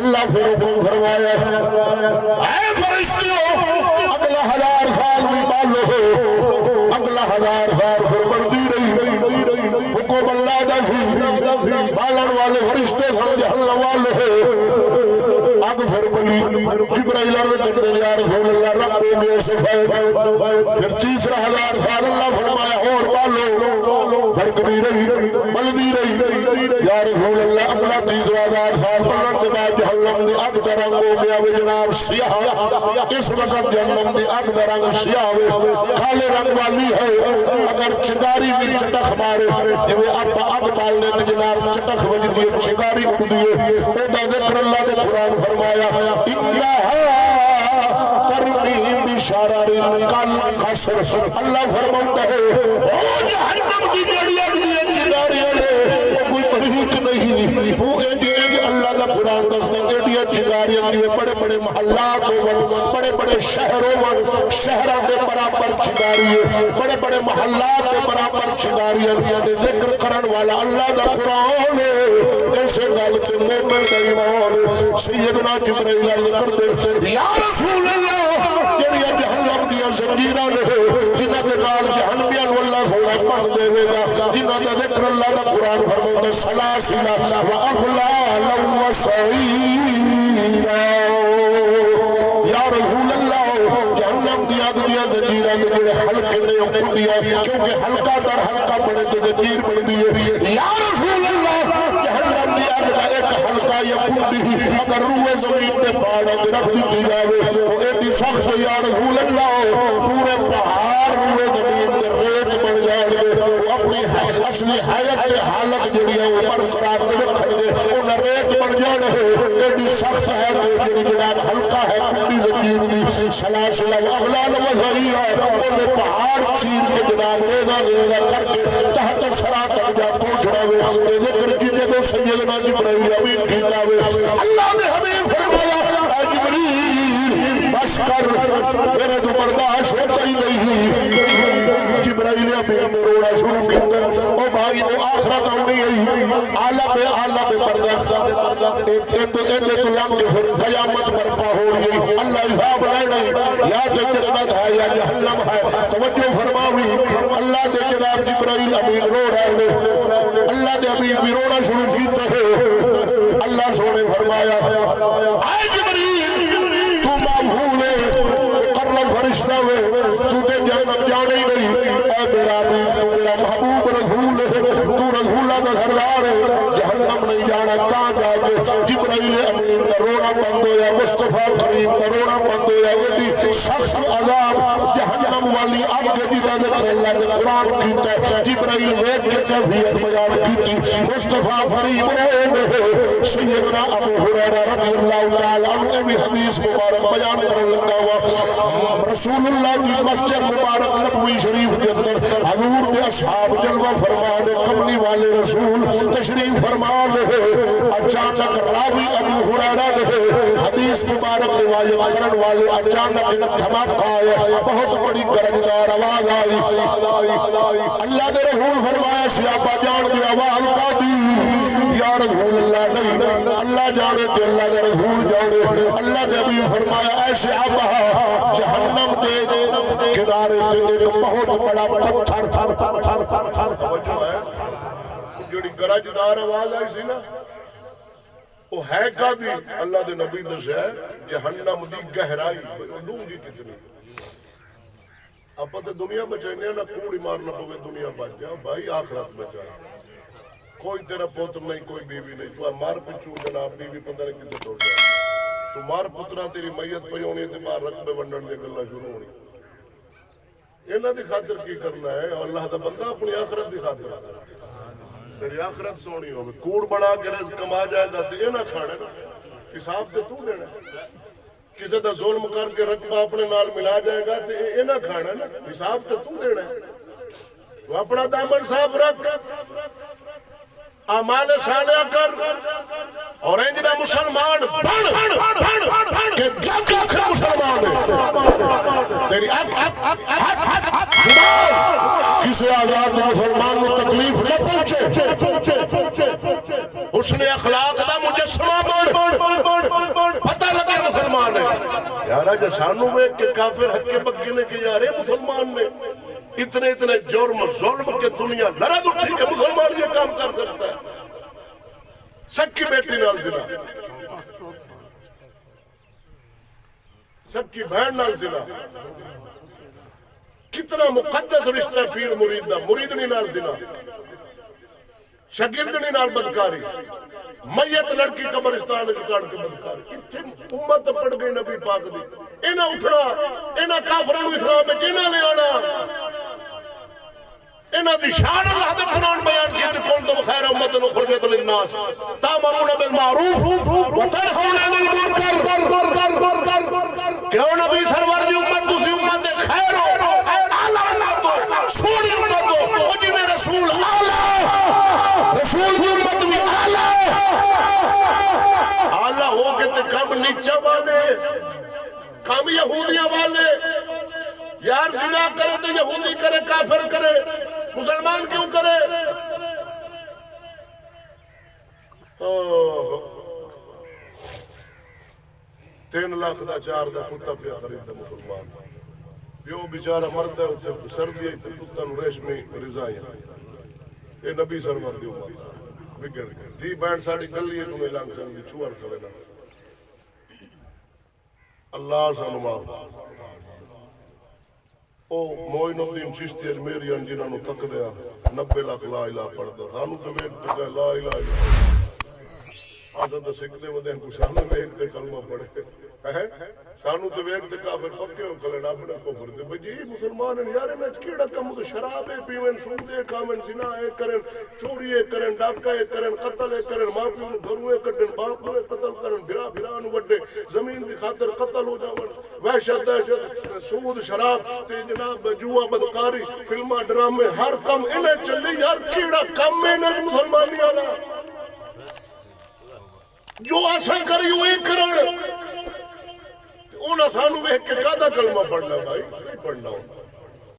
اللہ پھر حکم فرمایا اے فرشتوں اگلا 1000 سال بھی بالو اگلا 1000 سال پھر بڑھتی رہی حکم اللہ دا سی بالن والے فرشتے سن جہنم والے آگ پھر بلی جبرائیل عرض کرتے یا رسول اللہ رب دے گئے صفائے پھر تیسرا 1000 سال اللہ فرمایا اور بالو بھرکتی رہی بلدی رہی یا رسول اللہ اگلا تیسرا 1000 سال بلن کے بعد جہنم دی اگ دا رنگ ہو گیا وے جناب سیاہ اس وقت جہنم دی اگ دا رنگ سیاہ وے کالے رنگ والی ہے اگر چنگاری بھی چٹخ مارے جویں آپ اگ بالنے تے جناب چٹخ وجدی ہے چنگاری اٹھدی ہے او دا ذکر اللہ نے قرآن فرمایا انہا ترمی بشرر کالقصر اللہ فرماتا ہے او جہنم کی جڑی اٹھدی ہے چنگاری ہے کوئی طریق نہیں وہ اللہ دا قرآن دستا ایڈیا چنگاریاں کی بڑے بڑے محلات ہو بڑے بڑے شہروں شہروں کے برابر چنگاری ہے بڑے بڑے محلات کے برابر چنگاریاں ذکر کرن والا اللہ دا قرآن ہے ایسے گل کے مومن دا ایمان سیدنا جبرائیل ذکر دے یا رسول اللہ جڑیاں جہنم دیا زنجیراں نے جنہاں دے نال جہنمیاں نو اللہ سونا پن دے گا جنہاں دا ذکر اللہ دا قرآن فرماتا سلاسل واغلال وسعیرا یا رسول اللہ جہنم دیا دنیا زنجیراں دے جڑے حلقے نے اٹھدیا کیونکہ حلقہ در حلقہ بڑے تے زنجیر بندی ہے یا رسول اللہ جہنم دیا ایک حلقہ یا کھلی اگر روح زمین تے پہاڑاں تے رکھ دی جاوے وہ ایڈی سخت یا رسول اللہ پورے پہاڑ روح زمین تے ریت بن جان گے وہ اپنی اصلی حیات تے حالت جڑی ہے وہ برقرار رکھن گے انہاں ریت بن جان ہے ایڈی سخت ہے جڑی جناب حلقہ ہے کھلی زمین دی سلاسل واغلال وسعیرا انہیں پہاڑ چیز کے جناب ریزہ کر کے تحت سرا تک جا پہنچ رہے ہیں ذکر کیجئے تو سیدنا جبرائیل امین کیتا ہوئے اللہ نے ہمیں فرمایا اے جبریل بس کر میرے تو برداشت ہوتا ہی نہیں جبرائیل امین روڑا شروع کیتا او بھائی تو آخرت آنی ہے عالم برداشت ایندے تو لنگ کے پھر قیامت برپا ہو رہی اللہ حساب لے نہیں یا جنت ہے یا جہنم ہے توجہ فرماوی اللہ دے جناب جبرائیل امین رو رہے ہیں اللہ نے ابھی رونا شروع کیتا ہے اللہ سونے فرمایا اے جبریل تو معفول ہے مقرب فرشتہ ہے تو تے جنت جانے ہی نہیں اے میرا امین تو میرا محبوب رسول ہے تو رسولہ کا سردار ہے جہنم نہیں جانا کہاں جا کے جبرائیل امین کا رونا بند ہویا مصطفیٰ کریم کا رونا بند ہویا یہ سخت عذاب جہنم والی آگ جدی دا ذکر اللہ نے قرآن کیتا ہے جبرائیل ویٹ کے کیفیت بیان کیتی مصطفیٰ کریم رونے سیدنا ابو ہریرہ رضی اللہ تعالیٰ عنہ بھی حدیث مبارک بیان کرنے لگا ہوا رسول اللہ کی مسجد مبارک نبوی شریف کے اندر حضور کے اصحاب جلوہ فرمانے کملی والے رسول تشریف فرمانے اچانک راوی ابو ہریرہ نے حدیث مبارک روایت کرن والے اچانک دھماکہ آیا بہت بڑی گرجدار آواز آئی اللہ نے رسول فرمایا سیابہ جان کی آواز کا دی یا رسول اللہ نہیں اللہ جانے کہ اللہ نے رسول جانے اللہ نے بھی فرمایا اے سیابہ جہنم دے کنارے سے ایک بہت بڑا پتھر جوڑی گرجدار آواز آئی سی نا وہ ہے کا دی اللہ دے نبی دس ہے جہنم دی گہرائی ڈونگی کتنی اپا تے دنیا بچائنے نا کوڑی مارنا پوے دنیا بچ جا بھائی آخرت بچا کوئی تیرا پوتر نہیں کوئی بیوی نہیں تو مار پچھو جناب بیوی پتہ نہیں کتے توڑ جائے تو مار پترہ تیری میت پہ ہونی تے مار رقبے ونڈن دے گلہ شروع ہونی انہاں دی خاطر کی کرنا ہے اللہ دا بندہ اپنی آخرت دی خاطر تیری آخرت سونی ہوگی کوڑ بڑا کے رزق کما جائے گا تو یہ نہ کھانے حساب تے تو دینا کسی دا ظلم کر کے رقبہ اپنے نال ملا جائے گا تو یہ نہ کھانا حساب تے تو دینا تو اپنا دامن صاحب رکھ اعمال صالحہ کر اور انجدہ مسلمان بڑھ کہ جگ آخر مسلمان ہے تیری کسی آزاد مسلمان کو تکلیف نہ پہنچے حسن اخلاق دا مجسمہ بڑھ پتہ لگے مسلمان ہے یارا جو سانو میں کہ کافر حق کے بکے نے کہ یارے مسلمان نے اتنے جرم ظلم کے دنیا لرد اٹھی کہ مسلمان یہ کام کر سکتا ہے سکی بیٹی نال زنا سب کی بہن نال زنا کتنا مقدس رشتہ پیر مرید دا مریدنی نال زنا شاگردنی نال بدکاری میت لڑکی قبرستان جکاڑ کے بدکاری اتنے امت پڑ گئی نبی پاک دی اینا اٹھنا اینا کافران اسلام میں جینا لے آنا اینا دی شان اللہ دے قرآن بیان کی کنتم خیر امت اخرجت للناس تامرون بالمعروف وتنہون عن المنکر کیوں نبی سرور دی امت دوسری امت دے خیر ہو اعلیٰ امت ہو سوڑی امت ہو وہ جی میں رسول اعلیٰ رسول دی امت بھی اعلیٰ اعلیٰ ہو کے تے کم نیچہ والے کم یہودیاں والے یار زنا کرے تو یہودی کرے کافر کرے مسلمان کیوں کرے 3 لاکھ دا 4 دا کتا پیا خرید دا مسلمان پیو بیچارہ مرد ہے اتھے سردی ہے کتا نو ریشمی رضائیاں اے نبی سرور دی امت بگڑ گئے تھی بینڈ ساڑی گلی ہے تمہیں لانگ سنگی چھوار کھڑے نا اللہ سانو معاف او موئن الدین چشتی اجمیریان جنہاں نو تک دیا 90 لاکھ لا الہ پڑھتا سانو تو ویک تکا لا الہ الا آدھا تو سکتے ودیں کو سانو ویک تے کلمہ پڑھے سانو تو ویک تے کافر پکے ہو کلن اپنے کفر دے بجی مسلمان ہیں یار انہیں کیڑا کم تو شراب ہے پیوین سود ہے کامن زنا ہے کرن چوری ہے کرن ڈاکہ ہے کرن قتل ہے کرن ماں پیو نو گھرو ہے کڈن باپ نو قتل کرن بھرا نو وڈے زمین دی خاطر قتل ہو جاون وحشت دہشت سود شراب تے جناب جوا بدکاری فلماں ڈرامے ہر کم انہیں چلی یار کیڑا کم ہے انہیں مسلمانی آنا جو ایسا کری ہوئی کرن انہاں سانو ویکھ کے کہدا کلمہ پڑھنا بھائی نہیں پڑھنا ہوتا